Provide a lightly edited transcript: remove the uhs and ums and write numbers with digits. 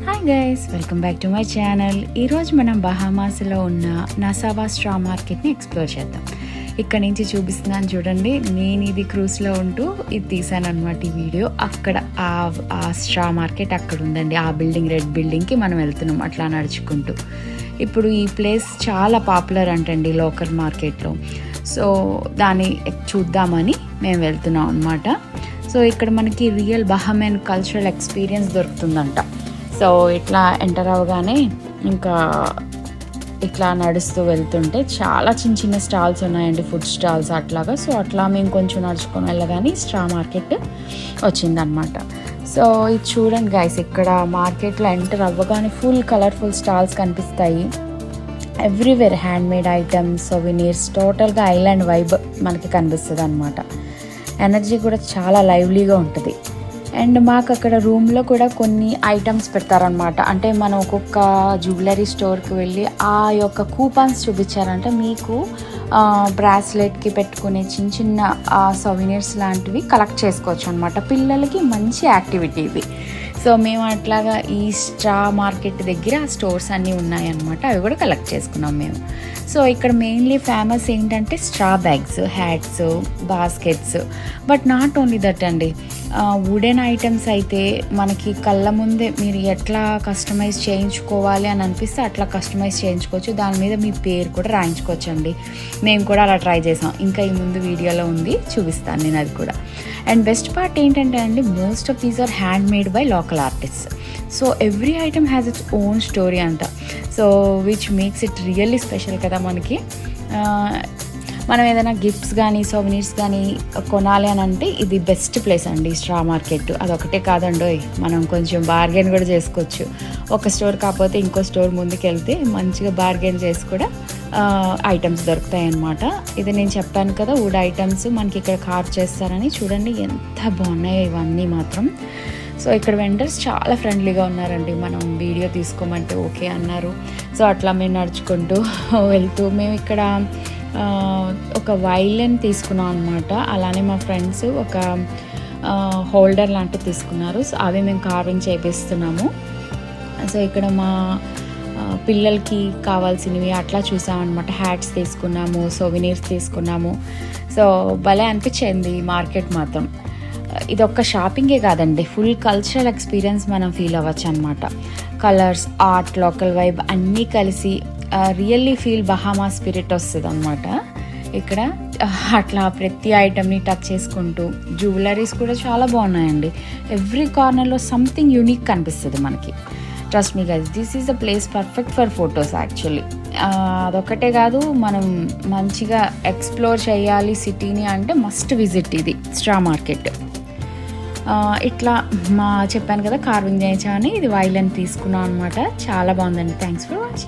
Hi guys, welcome back to my channel. ఈరోజు మనం బహామాస్లో ఉన్న నాసావా స్ట్రా మార్కెట్ని ఎక్స్ప్లోర్ చేద్దాం. ఇక్కడ నుంచి చూపిస్తున్నాను చూడండి. నేను ఇది క్రూజ్లో ఉంటూ ఇది తీసాను అనమాట ఈ వీడియో. అక్కడ ఆ స్ట్రా మార్కెట్ అక్కడ ఉందండి. ఆ బిల్డింగ్, రెడ్ బిల్డింగ్కి మనం వెళ్తున్నాం అట్లా నడుచుకుంటూ. ఇప్పుడు ఈ ప్లేస్ చాలా పాపులర్ అంటండి లోకల్ మార్కెట్లో. సో దాన్ని చూద్దామని మేము వెళ్తున్నాం అనమాట. సో ఇక్కడ మనకి రియల్ బహమెన్ కల్చరల్ ఎక్స్పీరియన్స్ దొరుకుతుందంట. సో ఇట్లా ఎంటర్ అవగానే ఇంకా ఇట్లా నడుస్తూ వెళ్తుంటే చాలా చిన్న చిన్న స్టాల్స్ ఉన్నాయండి, ఫుడ్ స్టాల్స్ అట్లాగా. సో అట్లా మేము కొంచెం నడుచుకొని వెళ్ళగానే స్ట్రా మార్కెట్ వచ్చిందనమాట. సో ఇది చూడండి గైస్, ఇక్కడ మార్కెట్లో ఎంటర్ అవ్వగానే ఫుల్ కలర్ఫుల్ స్టాల్స్ కనిపిస్తాయి. ఎవ్రీవేర్ హ్యాండ్ మేడ్ ఐటమ్స్, సోవినీర్స్, టోటల్గా ఐలాండ్ వైబ్ మనకి కనిపిస్తుంది అనమాట. ఎనర్జీ కూడా చాలా లైవ్లీగా ఉంటుంది. అండ్ మాకు అక్కడ రూమ్లో కూడా కొన్ని ఐటమ్స్ పెడతారనమాట. అంటే మనం ఒక్కొక్క జ్యువెలరీ స్టోర్కి వెళ్ళి ఆ యొక్క కూపన్స్ చూపించారంటే మీకు బ్రాస్లెట్కి పెట్టుకునే చిన్న చిన్న సోవినీర్స్ లాంటివి కలెక్ట్ చేసుకోవచ్చు అనమాట. పిల్లలకి మంచి యాక్టివిటీ ఇది. సో మేము అట్లాగా ఈ స్ట్రా మార్కెట్ దగ్గర స్టోర్స్ అన్నీ ఉన్నాయన్నమాట. అవి కూడా కలెక్ట్ చేసుకున్నాం మేము. సో ఇక్కడ మెయిన్లీ ఫేమస్ ఏంటంటే straw bags, hats, baskets. But not only that అండి, వుడెన్ ఐటమ్స్ అయితే మనకి కళ్ళ ముందే మీరు ఎట్లా కస్టమైజ్ చేయించుకోవాలి అని అనిపిస్తే అట్లా కస్టమైజ్ చేయించుకోవచ్చు. దాని మీద మీ పేరు కూడా రాయించుకోవచ్చు అండి. మేము కూడా అలా ట్రై చేసాం. ఇంకా ఈ ముందు వీడియోలో ఉంది, చూపిస్తాను నేను అది కూడా. అండ్ బెస్ట్ పార్ట్ ఏంటంటే అండి, most of these are hand made by local artist. So every item has its own story అంట. So which makes it really special కదా మనకి. మనం ఏదైనా గిఫ్ట్స్ కానీ సోవెనీర్స్ కానీ కొనాలి అని అంటే ఇది బెస్ట్ ప్లేస్ అండి స్ట్రా మార్కెట్. అదొకటే కాదండి, మనం కొంచెం బార్గెన్ కూడా చేసుకోవచ్చు. ఒక స్టోర్ కాకపోతే ఇంకో స్టోర్ ముందుకు వెళ్తే మంచిగా బార్గెన్ చేసి కూడా ఐటమ్స్ దొరుకుతాయి అన్నమాట. ఇది నేను చెప్పాను కదా, వుడ్ ఐటమ్స్ మనకి ఇక్కడ కార్వ్ చేస్తారని. చూడండి ఎంత బాగున్నాయో ఇవన్నీ మాత్రం. సో ఇక్కడ వెండర్స్ చాలా ఫ్రెండ్లీగా ఉన్నారండి. మనం వీడియో తీసుకోమంటే ఓకే అన్నారు. సో అట్లా మేము నడుచుకుంటూ వెళ్తూ మేము ఇక్కడ ఒక వైలెన్ తీసుకున్నాం అనమాట. అలానే మా ఫ్రెండ్స్ ఒక హోల్డర్ లాంటివి తీసుకున్నారు. సో అవి మేము కార్వింగ్ చేపిస్తున్నాము. సో ఇక్కడ మా పిల్లలకి కావాల్సినవి అట్లా చూసామన్నమాట. హ్యాట్స్ తీసుకున్నాము, సోవినీర్స్ తీసుకున్నాము. సో భలే అనిపించింది మార్కెట్ మాత్రం. ఇది ఒక్క షాపింగే కాదండి, ఫుల్ కల్చరల్ ఎక్స్పీరియన్స్ మనం ఫీల్ అవ్వచ్చు అనమాట. కలర్స్, ఆర్ట్, లోకల్ వైబ్ అన్నీ కలిసి రియల్లీ ఫీల్ బహామా స్పిరిట్ వస్తుంది అనమాట ఇక్కడ. అట్లా ప్రతి ఐటమ్ని టచ్ చేసుకుంటూ జ్యువెలరీస్ కూడా చాలా బాగున్నాయండి. ఎవ్రీ కార్నర్లో సంథింగ్ యూనిక్ కనిపిస్తుంది మనకి. Trust me guys, this is the place perfect for photos actually. అదొక్కటే కాదు, మనం మంచిగా ఎక్స్ప్లోర్ చేయాలి సిటీని అంటే మస్ట్ విజిట్ ఇది స్ట్రా మార్కెట్. ఇట్లా చెప్పాను కదా కార్వింగ్ చేయించామని. ఇది వైలెన్ తీసుకున్నాం అనమాట. చాలా బాగుందండి. Thanks for watching.